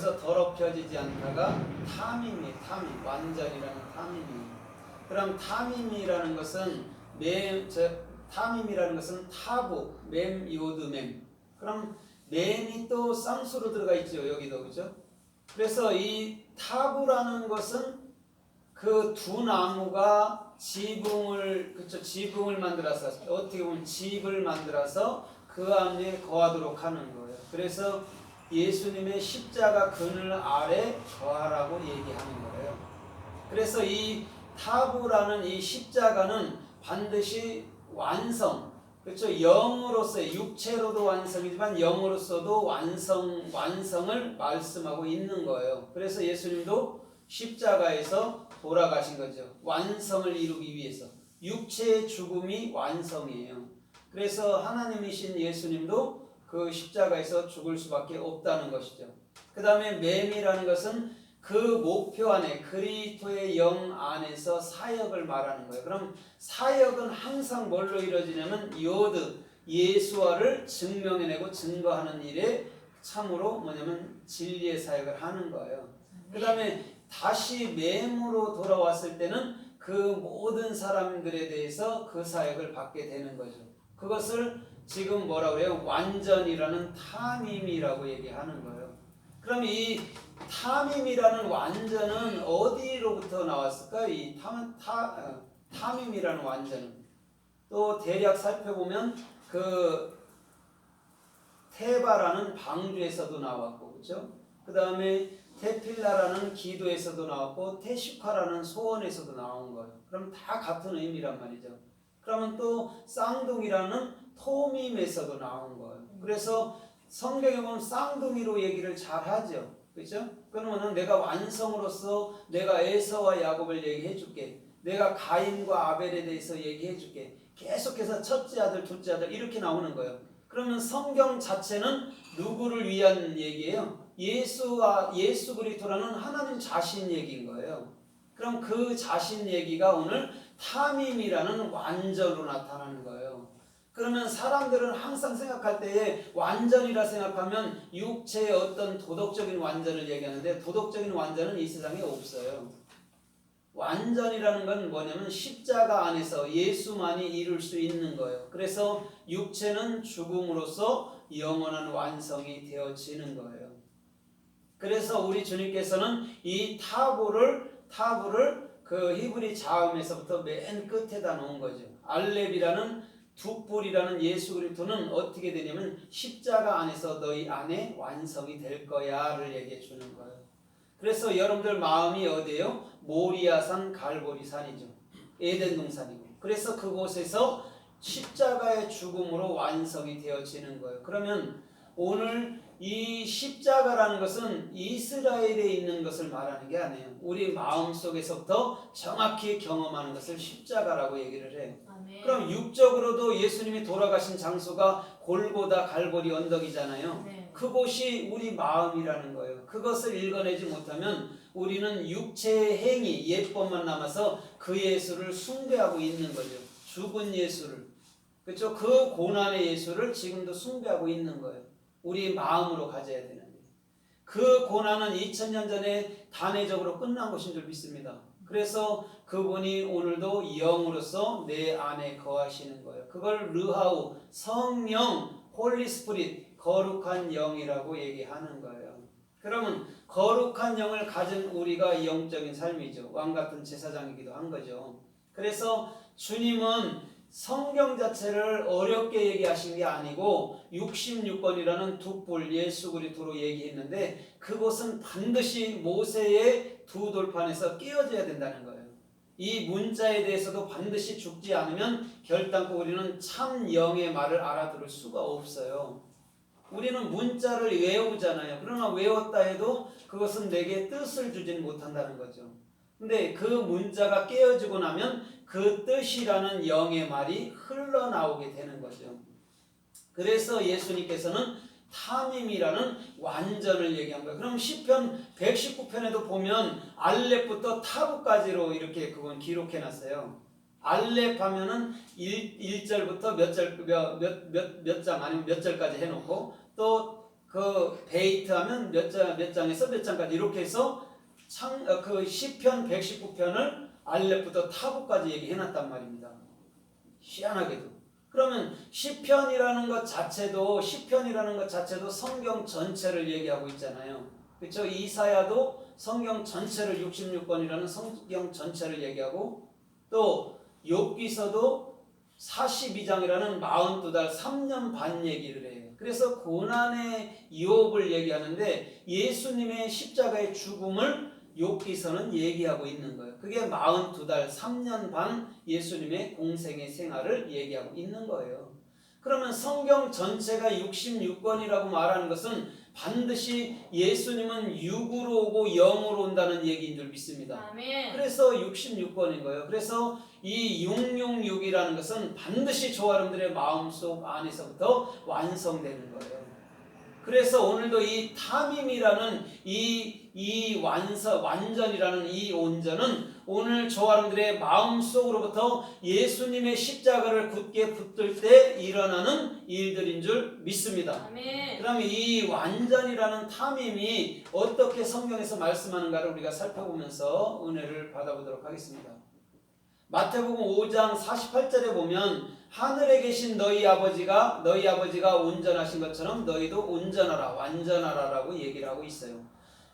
그래서 더럽혀지지 않다가 탐임이에요. 탐임. 완전이라는 탐임이에요. 그럼 탐임이라는 것은 탐임이라는 것은 타부, 맴, 요드, 맴. 그럼 맴이 또 쌍수로 들어가 있죠. 여기도. 그죠? 그래서 이 타부라는 것은 그 두 나무가 지붕을 만들어서, 어떻게 보면 집을 만들어서 그 안에 거하도록 하는 거예요. 그래서 예수님의 십자가 그늘 아래 거하라고 얘기하는 거예요. 그래서 이 타부라는 이 십자가는 반드시 완성, 그렇죠? 영으로서의, 육체로도 완성이지만 영으로서도 완성을 말씀하고 있는 거예요. 그래서 예수님도 십자가에서 돌아가신 거죠. 완성을 이루기 위해서. 육체의 죽음이 완성이에요. 그래서 하나님이신 예수님도 그 십자가에서 죽을 수밖에 없다는 것이죠. 그 다음에 맴이라는 것은 그 목표 안에, 그리스도의 영 안에서 사역을 말하는 거예요. 그럼 사역은 항상 뭘로 이루어지냐면 요드, 예수화를 증명해내고 증거하는 일에 참으로 뭐냐면 진리의 사역을 하는 거예요. 그 다음에 다시 맴으로 돌아왔을 때는 그 모든 사람들에 대해서 그 사역을 받게 되는 거죠. 그것을 지금 뭐라고 해요? 완전이라는 탐임이라고 얘기하는 거예요. 그럼 이 탐임이라는 완전은 어디로부터 나왔을까? 이 탐임이라는 완전은 또 대략 살펴보면 그 테바라는 방주에서도 나왔고, 그렇죠? 그 다음에 테필라라는 기도에서도 나왔고, 테슈카라는 소원에서도 나온 거예요. 그럼 다 같은 의미란 말이죠. 그러면 또 쌍둥이라는 토밈에서도 나온 거예요. 그래서 성경에 보면 쌍둥이로 얘기를 잘 하죠. 그렇죠? 그러면은 내가 완성으로서 내가 에서와 야곱을 얘기해 줄게. 내가 가인과 아벨에 대해서 얘기해 줄게. 계속해서 첫째 아들, 둘째 아들 이렇게 나오는 거예요. 그러면 성경 자체는 누구를 위한 얘기예요? 예수 그리스도라는 하나님 자신 얘기인 거예요. 그럼 그 자신 얘기가 오늘 탐임이라는 완전으로 나타나는 거예요. 그러면 사람들은 항상 생각할 때에 완전이라 생각하면 육체의 어떤 도덕적인 완전을 얘기하는데 도덕적인 완전은 이 세상에 없어요. 완전이라는 건 뭐냐면 십자가 안에서 예수만이 이룰 수 있는 거예요. 그래서 육체는 죽음으로써 영원한 완성이 되어지는 거예요. 그래서 우리 주님께서는 이 타부를 그 히브리 자음에서부터 맨 끝에다 놓은 거죠. 알렙이라는 두 뿔이라는 예수 그리스도는 어떻게 되냐면 십자가 안에서 너희 안에 완성이 될 거야를 얘기해 주는 거예요. 그래서 여러분들 마음이 어디예요? 모리아산 갈보리산이죠. 에덴 동산이고. 그래서 그곳에서 십자가의 죽음으로 완성이 되어지는 거예요. 그러면 오늘 이 십자가라는 것은 이스라엘에 있는 것을 말하는 게 아니에요. 우리 마음속에서부터 정확히 경험하는 것을 십자가라고 얘기를 해요. 아멘. 그럼 육적으로도 예수님이 돌아가신 장소가 골고다 갈보리 언덕이잖아요. 네. 그곳이 우리 마음이라는 거예요. 그것을 읽어내지 못하면 우리는 육체의 행위, 예법만 남아서 그 예수를 숭배하고 있는 거죠. 죽은 예수를. 그렇죠? 그 고난의 예수를 지금도 숭배하고 있는 거예요. 우리 마음으로 가져야 되는데 그 고난은 2000년 전에 단회적으로 끝난 것인 줄 믿습니다. 그래서 그분이 오늘도 영으로서 내 안에 거하시는 거예요. 그걸 르하우, 성령, 홀리 스피릿, 거룩한 영이라고 얘기하는 거예요. 그러면 거룩한 영을 가진 우리가 영적인 삶이죠. 왕같은 제사장이기도 한 거죠. 그래서 주님은 성경 자체를 어렵게 얘기하신 게 아니고 66권이라는 두 뿔 예수 그리스도로 얘기했는데 그것은 반드시 모세의 두 돌판에서 끼워져야 된다는 거예요. 이 문자에 대해서도 반드시 죽지 않으면 결단코 우리는 참 영의 말을 알아들을 수가 없어요. 우리는 문자를 외우잖아요. 그러나 외웠다 해도 그것은 내게 뜻을 주진 못한다는 거죠. 근데 그 문자가 깨어지고 나면 그 뜻이라는 영의 말이 흘러나오게 되는 거죠. 그래서 예수님께서는 탐임이라는 완전을 얘기한 거예요. 그럼 시편 119편에도 보면 알렙부터 타부까지로 이렇게 그건 기록해 놨어요. 알렙 하면은 1절부터 몇 장 아니면 몇 절까지 해놓고 또 그 베이트 하면 몇 장에서 몇 장까지 이렇게 해서 그 시편 119편을 알렙부터 타부까지 얘기해놨단 말입니다. 희한하게도. 그러면 시편이라는 것 자체도 성경 전체를 얘기하고 있잖아요. 그렇죠? 이사야도 성경 전체를 66권이라는 성경 전체를 얘기하고 또 욥기서도 42장이라는 42달 3년 반 얘기를 해요. 그래서 고난의 욥을 얘기하는데 예수님의 십자가의 죽음을 욥기서는 얘기하고 있는 거예요. 그게 42달 3년 반 예수님의 공생의 생활을 얘기하고 있는 거예요. 그러면 성경 전체가 66권이라고 말하는 것은 반드시 예수님은 육으로 오고 영으로 온다는 얘기인 줄 믿습니다. 아멘. 그래서 66권인 거예요. 그래서 이 666이라는 것은 반드시 저와 여러분들의 마음속 안에서부터 완성되는 거예요. 그래서 오늘도 이 탐임이라는 이 완전이라는 이 온전은 오늘 저와 여러분들의 마음속으로부터 예수님의 십자가를 굳게 붙들 때 일어나는 일들인 줄 믿습니다. 아멘. 그럼 이 완전이라는 탐임이 어떻게 성경에서 말씀하는가를 우리가 살펴보면서 은혜를 받아보도록 하겠습니다. 마태복음 5장 48절에 보면 하늘에 계신 너희 아버지가 온전하신 것처럼 너희도 온전하라, 완전하라라고 얘기를 하고 있어요.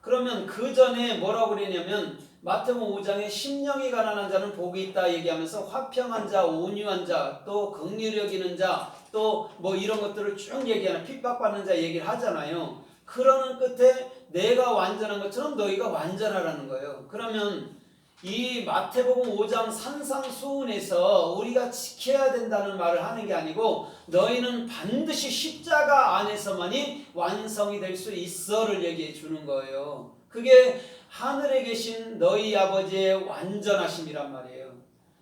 그러면 그 전에 뭐라고 그러냐면 마태복음 5장에 심령이 가난한 자는 복이 있다 얘기하면서 화평한 자, 온유한 자, 또 긍휼히 여기는 자, 또 뭐 이런 것들을 쭉 얘기하는 핍박받는 자 얘기를 하잖아요. 그러는 끝에 내가 완전한 것처럼 너희가 완전하라는 거예요. 그러면 이 마태복음 5장 산상수훈에서 우리가 지켜야 된다는 말을 하는 게 아니고 너희는 반드시 십자가 안에서만이 완성이 될 수 있어를 얘기해 주는 거예요. 그게 하늘에 계신 너희 아버지의 완전하심이란 말이에요.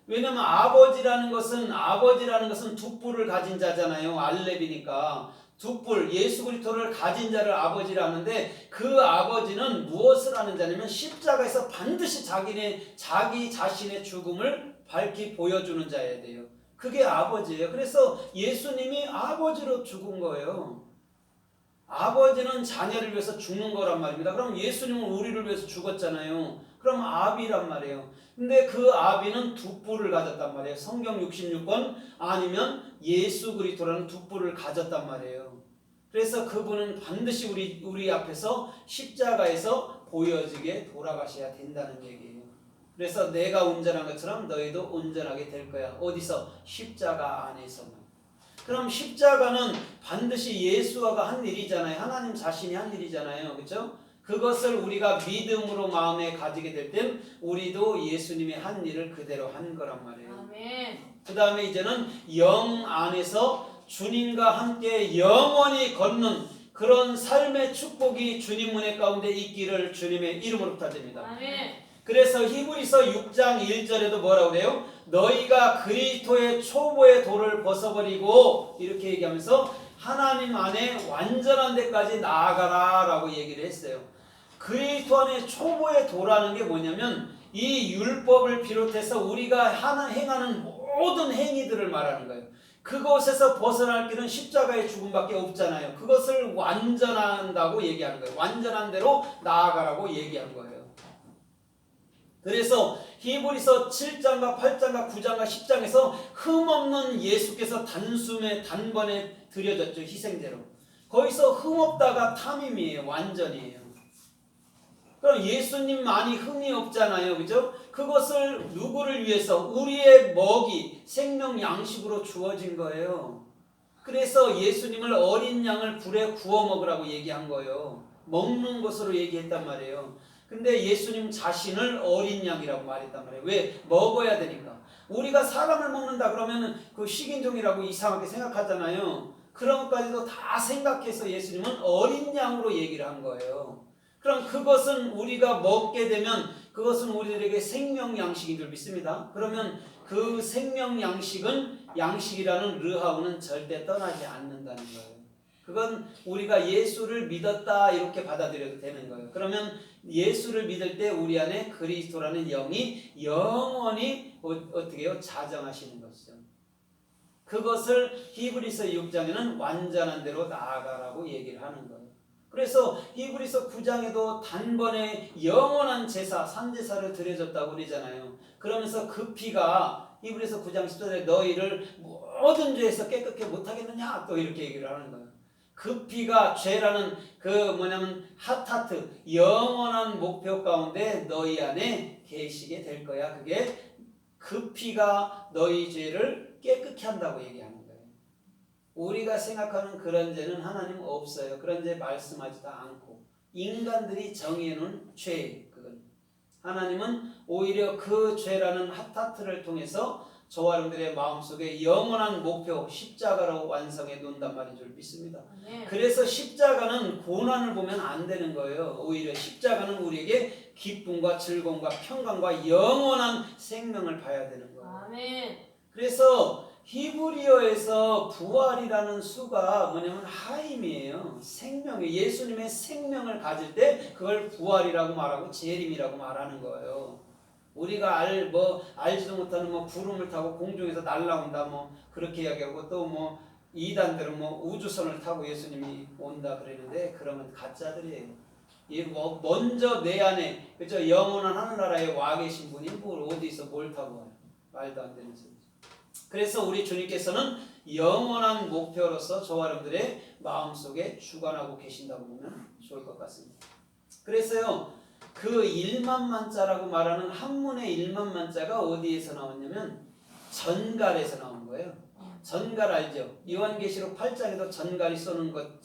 왜냐면 아버지라는 것은 두 뿔을 가진 자잖아요. 알렙이니까. 두 뿔, 예수 그리스도를 가진 자를 아버지라 하는데 그 아버지는 무엇을 하는 자냐면 십자가에서 반드시 자기 자신의 죽음을 밝히 보여주는 자여야 돼요. 그게 아버지예요. 그래서 예수님이 아버지로 죽은 거예요. 아버지는 자녀를 위해서 죽는 거란 말입니다. 그럼 예수님은 우리를 위해서 죽었잖아요. 그럼 아비란 말이에요. 근데 그 아비는 두 뿔을 가졌단 말이에요. 성경 66권 아니면 예수 그리스도라는 두 뿔을 가졌단 말이에요. 그래서 그분은 반드시 우리 앞에서 십자가에서 보여지게 돌아가셔야 된다는 얘기예요. 그래서 내가 온전한 것처럼 너희도 온전하게 될 거야. 어디서? 십자가 안에서만. 그럼 십자가는 반드시 예수가 한 일이잖아요. 하나님 자신이 한 일이잖아요. 그렇죠? 그것을 우리가 믿음으로 마음에 가지게 될 땐 우리도 예수님이 한 일을 그대로 한 거란 말이에요. 아멘. 그 다음에 이제는 영 안에서 주님과 함께 영원히 걷는 그런 삶의 축복이 주님 은혜 가운데 있기를 주님의 이름으로 부탁드립니다. 아멘. 그래서 히브리서 6장 1절에도 뭐라고 그래요? 너희가 그리스도의 초보의 도를 벗어버리고 이렇게 얘기하면서 하나님 안에 완전한 데까지 나아가라 라고 얘기를 했어요. 그리스도 안에 초보의 도라는 게 뭐냐면 이 율법을 비롯해서 우리가 행하는 모든 행위들을 말하는 거예요. 그것에서 벗어날 길은 십자가의 죽음밖에 없잖아요. 그것을 완전한다고 얘기하는 거예요. 완전한 대로 나아가라고 얘기한 거예요. 그래서 히브리서 7장과 8장과 9장과 10장에서 흠없는 예수께서 단번에 드려졌죠. 희생제로. 거기서 흠없다가 탐임이에요. 완전이에요. 그럼 예수님만이 흠이 없잖아요. 그죠? 그것을 누구를 위해서? 우리의 먹이, 생명 양식으로 주어진 거예요. 그래서 예수님을 어린 양을 불에 구워 먹으라고 얘기한 거예요. 먹는 것으로 얘기했단 말이에요. 근데 예수님 자신을 어린 양이라고 말했단 말이에요. 왜? 먹어야 되니까. 우리가 사람을 먹는다 그러면 그 식인종이라고 이상하게 생각하잖아요. 그런 것까지도 다 생각해서 예수님은 어린 양으로 얘기를 한 거예요. 그럼 그것은 우리가 먹게 되면 그것은 우리들에게 생명 양식인 줄 믿습니다. 그러면 그 생명 양식이라는 르하우는 절대 떠나지 않는다는 거예요. 그건 우리가 예수를 믿었다 이렇게 받아들여도 되는 거예요. 그러면 예수를 믿을 때 우리 안에 그리스도라는 영이 영원히 어떻게 해요? 자정하시는 것이죠. 그것을 히브리서 6장에는 완전한 대로 나아가라고 얘기를 하는 거예요. 그래서 히브리서 9장에도 단번에 영원한 제사, 산제사를 드려줬다고 그러잖아요. 그러면서 그 피가 히브리서 9장 14절에 너희를 모든 죄에서 깨끗게 못하겠느냐 또 이렇게 얘기를 하는 거예요. 그 피가 죄라는 그 뭐냐면 하타트 영원한 목표 가운데 너희 안에 계시게 될 거야. 그게 그 피가 너희 죄를 깨끗게 한다고 얘기하는 거예요. 우리가 생각하는 그런 죄는 하나님 없어요. 그런 죄 말씀하지도 않고 인간들이 정해놓은 죄 그건 하나님은 오히려 그 죄라는 하타트를 통해서 저와 여러분들의 마음속에 영원한 목표 십자가로 완성해 놓는단 말인 줄 믿습니다. 그래서 십자가는 고난을 보면 안 되는 거예요. 오히려 십자가는 우리에게 기쁨과 즐거움과 평강과 영원한 생명을 봐야 되는 거예요. 아멘. 그래서 히브리어에서 부활이라는 수가 뭐냐면 하임이에요. 생명이에요. 예수님의 생명을 가질 때 그걸 부활이라고 말하고 재림이라고 말하는 거예요. 우리가 알지도 못하는 구름을 타고 공중에서 날아온다 그렇게 이야기하고 또 이단들은 우주선을 타고 예수님이 온다 그러는데 그러면 가짜들이에요. 먼저 내 안에 그죠 영원한 하늘나라에 와 계신 분이 어디서 뭘 타고 와요? 말도 안 되는 소리죠. 그래서 우리 주님께서는 영원한 목표로서 저와 여러분들의 마음속에 주관하고 계신다고 보면 좋을 것 같습니다. 그래서요. 그 1만만자라고 말하는 한문의 1만만자가 어디에서 나왔냐면 전갈에서 나온 거예요. 전갈 알죠? 요한계시록 8장에도 전갈이 쏘는 것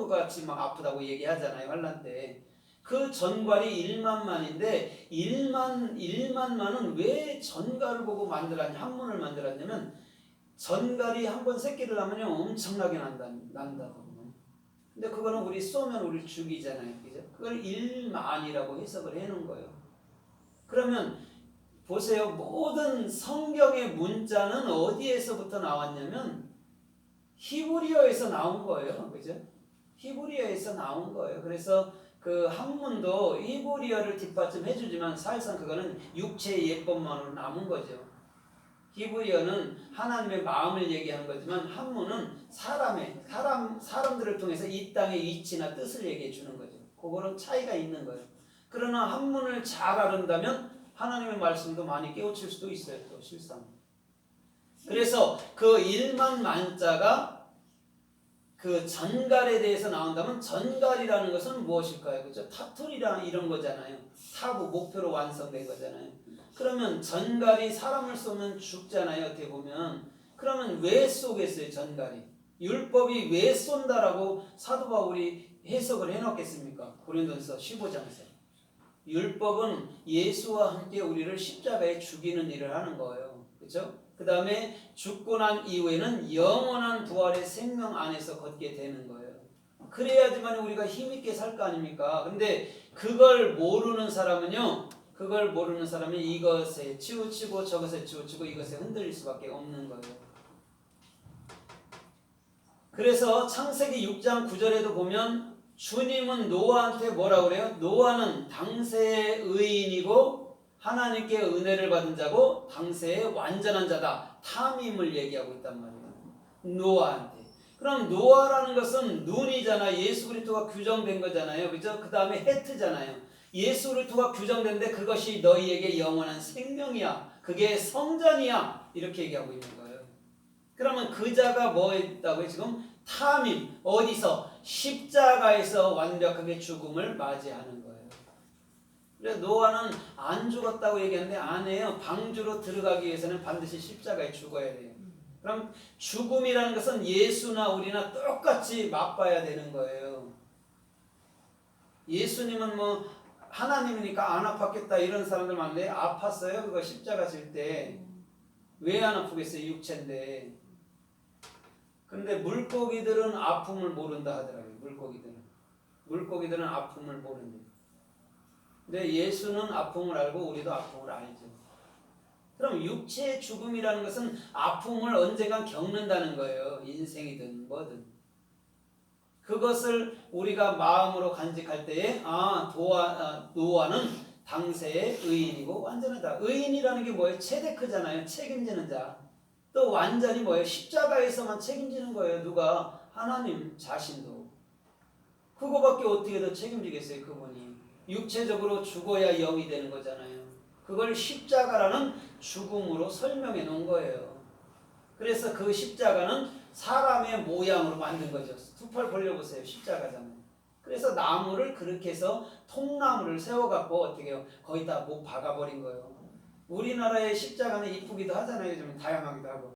같이 막 아프다고 얘기하잖아요. 환난 때. 그 전갈이 1만만인데 1만만은 왜 전갈을 보고 만들었냐 한문을 만들었냐면 전갈이 한 번 새끼를 낳으면 엄청나게 난다고. 근데 그거는 우리 쏘면 우리 죽이잖아요. 그죠? 그걸 1만이라고 해석을 해놓은 거예요. 그러면 보세요. 모든 성경의 문자는 어디에서부터 나왔냐면 히브리어에서 나온 거예요. 그죠? 히브리어에서 나온 거예요. 그래서 그 한문도 히브리어를 뒷받침 해주지만 사실상 그거는 육체의 예법만으로 남은 거죠. 히브리어는 하나님의 마음을 얘기하는 거지만 한문은 사람들을 통해서 이 땅의 위치나 뜻을 얘기해 주는 거죠. 그거는 차이가 있는 거예요. 그러나 한문을 잘 알은다면 하나님의 말씀도 많이 깨우칠 수도 있어요. 또 실상. 그래서 그 1만 만자가 그 전갈에 대해서 나온다면 전갈이라는 것은 무엇일까요? 그렇죠? 타툴이랑 이런 거잖아요. 타부 목표로 완성된 거잖아요. 그러면 전갈이 사람을 쏘면 죽잖아요. 어떻게 보면. 그러면 왜 쏘겠어요? 전갈이. 율법이 왜 쏜다라고 사도 바울이 해석을 해놓겠습니까? 고린도서 15장에서. 율법은 예수와 함께 우리를 십자가에 죽이는 일을 하는 거예요. 그렇죠? 그 다음에 죽고 난 이후에는 영원한 부활의 생명 안에서 걷게 되는 거예요. 그래야지만 우리가 힘있게 살 거 아닙니까? 근데 그걸 모르는 사람은요. 그걸 모르는 사람이 이것에 치우치고 저것에 치우치고 이것에 흔들릴 수밖에 없는 거예요. 그래서 창세기 6장 9절에도 보면 주님은 노아한테 뭐라고 그래요? 노아는 당세의 의인이고 하나님께 은혜를 받은 자고 당세의 완전한 자다. 탐임을 얘기하고 있단 말이에요. 노아한테. 그럼 노아라는 것은 눈이잖아. 예수 그리스도가 규정된 거잖아요. 그죠? 그 다음에 해트잖아요. 예수 그리스도가 규정된데 그것이 너희에게 영원한 생명이야. 그게 성전이야. 이렇게 얘기하고 있는 거예요. 그러면 그 자가 뭐 했다고요? 지금 탐임. 어디서? 십자가에서 완벽하게 죽음을 맞이하는 거예요. 그래서 노아는 안 죽었다고 얘기하는데 아니에요. 방주로 들어가기 위해서는 반드시 십자가에 죽어야 돼요. 그럼 죽음이라는 것은 예수나 우리나 똑같이 맛봐야 되는 거예요. 예수님은 하나님이니까 안 아팠겠다 이런 사람들 많은데 아팠어요. 그거 십자가 질 때. 왜 안 아프겠어요? 육체인데. 근데 물고기들은 아픔을 모른다 하더라고요. 물고기들은 아픔을 모른대요. 근데 예수는 아픔을 알고 우리도 아픔을 알죠. 그럼 육체의 죽음이라는 것은 아픔을 언젠간 겪는다는 거예요. 인생이든 뭐든. 그것을 우리가 마음으로 간직할 때에 노아는 당세의 의인이고 완전하다. 의인이라는 게 뭐예요? 체데크잖아요. 책임지는 자. 또 완전히 뭐예요? 십자가에서만 책임지는 거예요. 누가? 하나님 자신도. 그거밖에 어떻게 더 책임지겠어요, 그분이. 육체적으로 죽어야 영이 되는 거잖아요. 그걸 십자가라는 죽음으로 설명해 놓은 거예요. 그래서 그 십자가는 사람의 모양으로 만든 거죠. 두 팔 벌려보세요. 십자가잖아요. 그래서 나무를 그렇게 해서 통나무를 세워갖고 어떻게 해요? 거기다 못 박아버린 거예요. 우리나라의 십자가는 이쁘기도 하잖아요. 좀 다양하기도 하고.